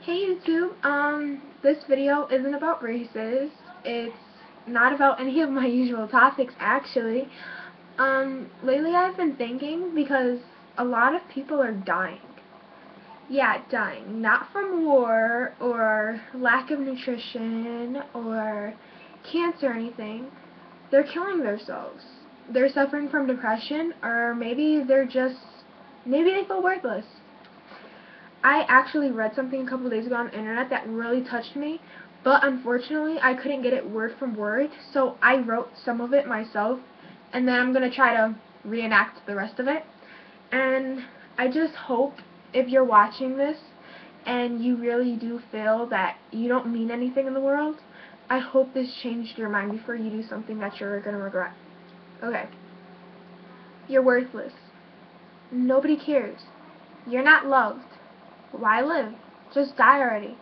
Hey YouTube, this video isn't about races. It's not about any of my usual topics actually. Lately I've been thinking because a lot of people are dying. Yeah, dying. Not from war or lack of nutrition or cancer or anything. They're killing themselves. They're suffering from depression, or maybe maybe they feel worthless. I actually read something a couple days ago on the internet that really touched me, but unfortunately I couldn't get it word for word, so I wrote some of it myself, and then I'm going to try to reenact the rest of it. And I just hope if you're watching this and you really do feel that you don't mean anything in the world, I hope this changed your mind before you do something that you're going to regret. Okay. You're worthless. Nobody cares. You're not loved. Why live? Just die already.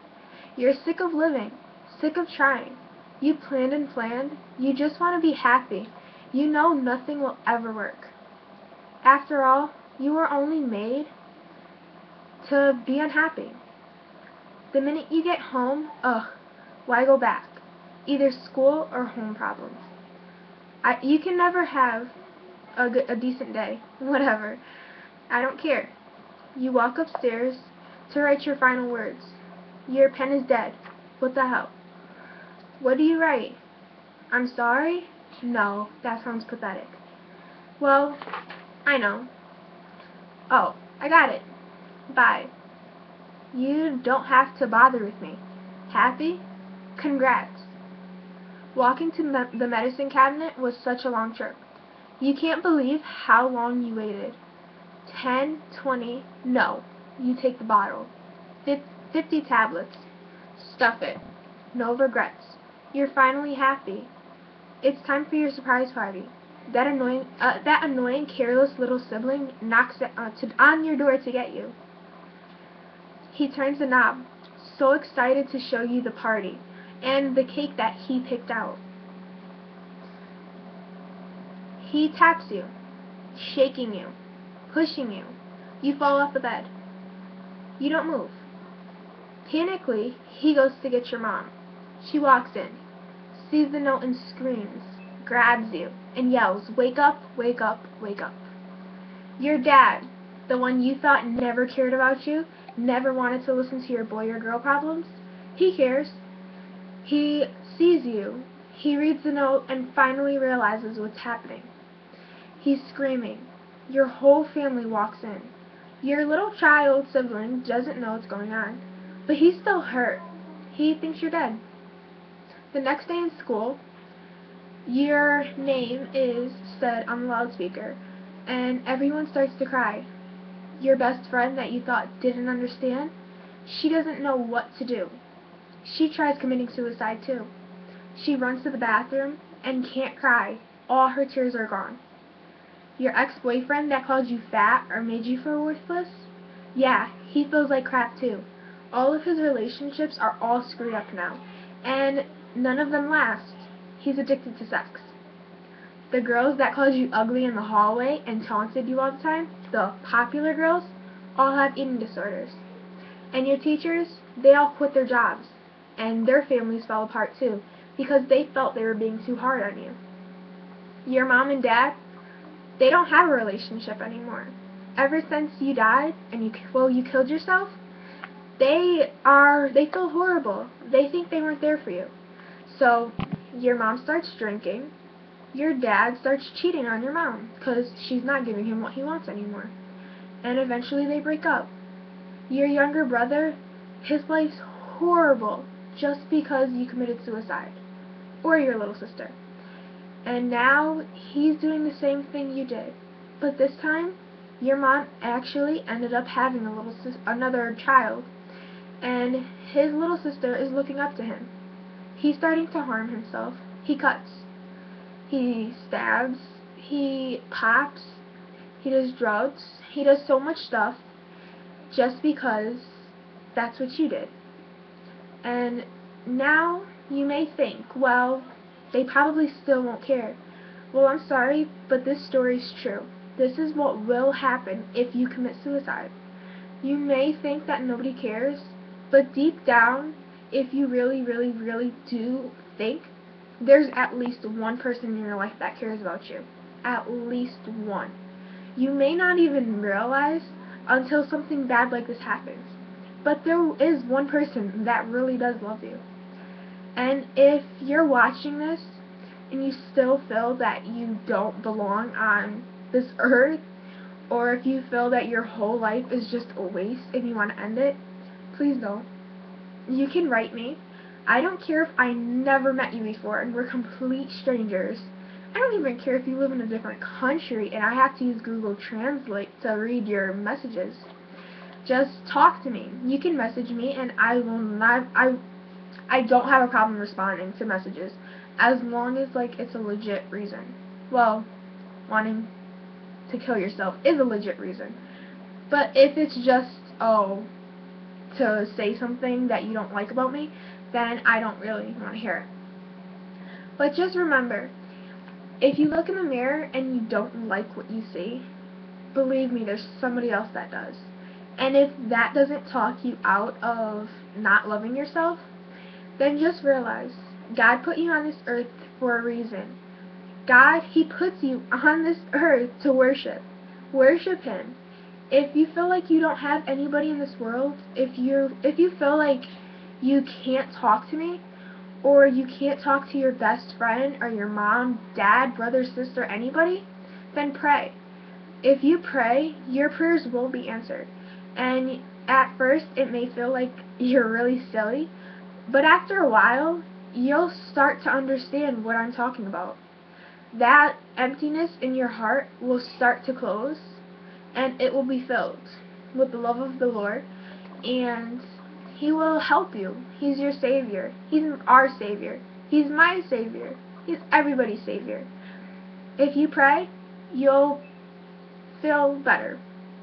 You're sick of living, sick of trying. You planned and planned. You just want to be happy. You know nothing will ever work. After all, you were only made to be unhappy. The minute you get home, ugh, why go back? Either school or home problems. You can never have a decent day. Whatever. I don't care. You walk upstairs to write your final words. Your pen is dead. What the hell? What do you write? I'm sorry? No, that sounds pathetic. Well, I know. Oh, I got it. Bye. You don't have to bother with me. Happy? Congrats. Walking to the medicine cabinet was such a long trip. You can't believe how long you waited. 10, 20, no. You take the bottle. 50 tablets. Stuff it. No regrets. You're finally happy. It's time for your surprise party. That annoying, careless little sibling knocks on your door to get you. He turns the knob, so excited to show you the party and the cake that he picked out. He taps you, shaking you, pushing you. You fall off the bed. You don't move. Panically, he goes to get your mom. She walks in, sees the note and screams, grabs you, and yells, "Wake up, wake up, wake up." Your dad, the one you thought never cared about you, never wanted to listen to your boy or girl problems, he cares. He sees you, he reads the note, and finally realizes what's happening. He's screaming. Your whole family walks in. Your little child sibling doesn't know what's going on, but he's still hurt. He thinks you're dead. The next day in school, your name is said on the loudspeaker, and everyone starts to cry. Your best friend that you thought didn't understand, she doesn't know what to do. She tries committing suicide too. She runs to the bathroom and can't cry. All her tears are gone. Your ex-boyfriend that called you fat or made you feel worthless? Yeah, he feels like crap too. All of his relationships are all screwed up now, and none of them last. He's addicted to sex. The girls that called you ugly in the hallway and taunted you all the time, the popular girls, all have eating disorders. And your teachers, they all quit their jobs, and their families fell apart too, because they felt they were being too hard on you. Your mom and dad, they don't have a relationship anymore. Ever since you died and you killed yourself, they feel horrible. They think they weren't there for you. So your mom starts drinking. Your dad starts cheating on your mom because she's not giving him what he wants anymore. And eventually they break up. Your younger brother, his life's horrible just because you committed suicide. Or your little sister. And now he's doing the same thing you did. But this time, your mom actually ended up having another child. And his little sister is looking up to him. He's starting to harm himself. He cuts. He stabs. He pops. He does drugs. He does so much stuff just because that's what you did. And now you may think, well, they probably still won't care. Well, I'm sorry, but this story's true. This is what will happen if you commit suicide. You may think that nobody cares, But deep down, if you really, really, really do think, there's at least one person in your life that cares about you. At least one. You may not even realize until something bad like this happens. But there is one person that really does love you. And if you're watching this and you still feel that you don't belong on this earth, or if you feel that your whole life is just a waste and you want to end it, please don't. You can write me. I don't care if I never met you before and we're complete strangers. I don't even care if you live in a different country and I have to use Google Translate to read your messages. Just talk to me. You can message me and I will not, I don't have a problem responding to messages as long as like it's a legit reason. Well, wanting to kill yourself is a legit reason. But if it's just, to say something that you don't like about me, then I don't really want to hear it. But just remember, if you look in the mirror and you don't like what you see, believe me, there's somebody else that does. And if that doesn't talk you out of not loving yourself, then just realize God put you on this earth for a reason. God, He puts you on this earth to worship. Worship Him. If you feel like you don't have anybody in this world, if you feel like you can't talk to me, or you can't talk to your best friend, or your mom, dad, brother, sister, anybody, then pray. If you pray, your prayers will be answered. And at first, it may feel like you're really silly, but after a while, you'll start to understand what I'm talking about. That emptiness in your heart will start to close, and it will be filled with the love of the Lord, and He will help you. He's your Savior. He's our Savior. He's my Savior. He's everybody's Savior. If you pray, you'll feel better.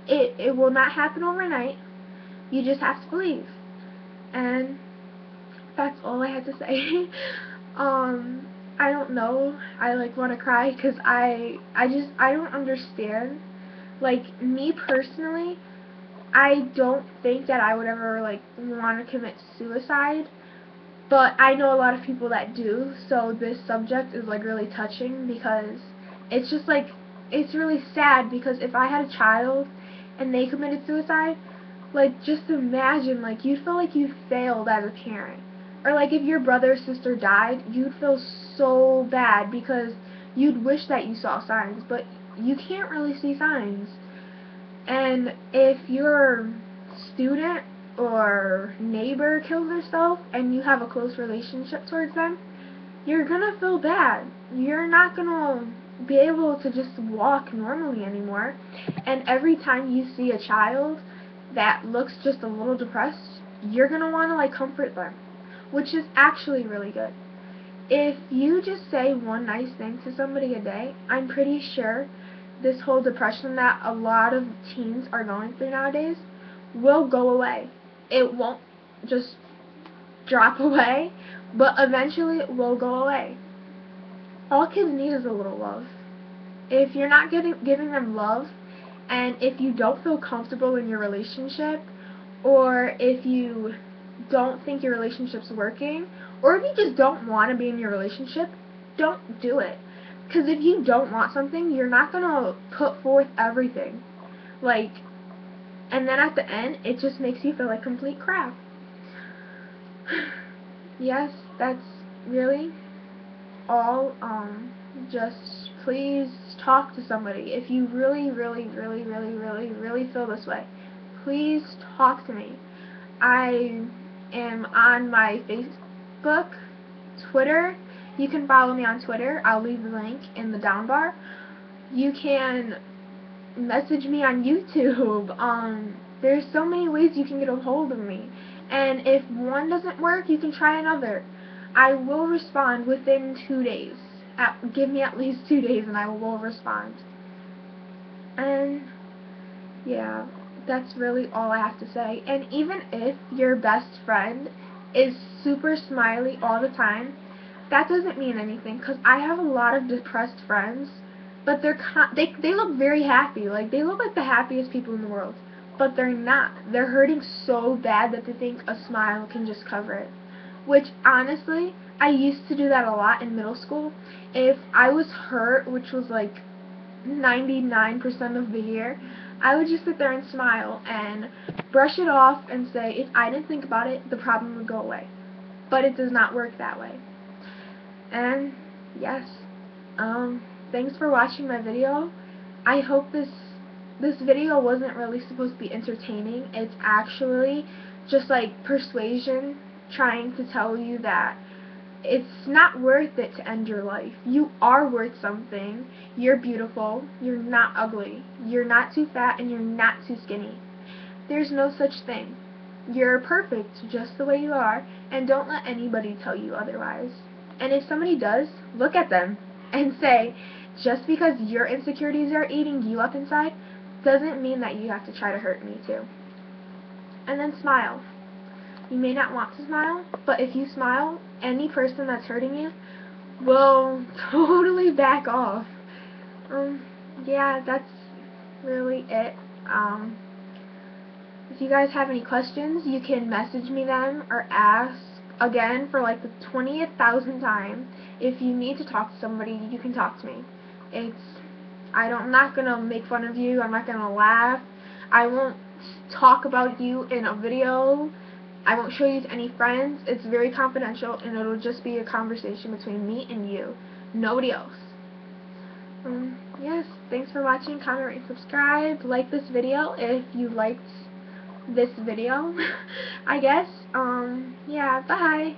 It will not happen overnight. You just have to believe. And that's all I had to say. I don't know. I want to cry because I don't understand. Like, me personally, I don't think that I would ever want to commit suicide, but I know a lot of people that do. So this subject is really touching because it's just it's really sad, because if I had a child and they committed suicide, just imagine, you'd feel like you failed as a parent. Or if your brother or sister died, you'd feel so bad because you'd wish that you saw signs, but you can't really see signs. And if your student or neighbor kills herself and you have a close relationship towards them, you're gonna feel bad. You're not gonna be able to just walk normally anymore. And every time you see a child that looks just a little depressed, you're gonna want to comfort them, which is actually really good. If you just say one nice thing to somebody a day, I'm pretty sure this whole depression that a lot of teens are going through nowadays will go away. It won't just drop away, but eventually it will go away. All kids need is a little love. If you're not giving them love, and if you don't feel comfortable in your relationship, or if you don't think your relationship's working, or if you just don't want to be in your relationship, don't do it. Because if you don't want something, you're not going to put forth everything. And then at the end, it just makes you feel like complete crap. Yes, that's really all. Just please talk to somebody. If you really, really, really, really, really, really feel this way, please talk to me. I am on my Facebook, Twitter. You can follow me on Twitter. I'll leave the link in the down bar. You can message me on YouTube. There's so many ways you can get a hold of me. And if one doesn't work, you can try another. I will respond within 2 days. Give me at least 2 days and I will respond. And yeah, that's really all I have to say. And even if your best friend is super smiley all the time, that doesn't mean anything, because I have a lot of depressed friends, but they look very happy. They look like the happiest people in the world. but they're not. They're hurting so bad that they think a smile can just cover it. Which, honestly, I used to do that a lot in middle school. If I was hurt, which was like 99% of the year, I would just sit there and smile and brush it off and say if I didn't think about it, the problem would go away. But it does not work that way. And yes, thanks for watching my video. I hope this video wasn't really supposed to be entertaining. It's actually just like persuasion, trying to tell you that it's not worth it to end your life. You are worth something. You're beautiful. You're not ugly. You're not too fat, and you're not too skinny. There's no such thing. You're perfect just the way you are, and don't let anybody tell you otherwise. And if somebody does, look at them and say, just because your insecurities are eating you up inside, doesn't mean that you have to try to hurt me too. And then smile. You may not want to smile, but if you smile, any person that's hurting you will totally back off. Yeah, that's really it. If you guys have any questions, you can message me them or ask again for like the 20,000th time. If you need to talk to somebody, you can talk to me. I'm not gonna make fun of you. I'm not gonna laugh. I won't talk about you in a video. I won't show you to any friends. It's very confidential, and it'll just be a conversation between me and you. Nobody else. Yes, thanks for watching. Comment, rate, and subscribe. Like this video if you liked this video, I guess. Yeah, bye.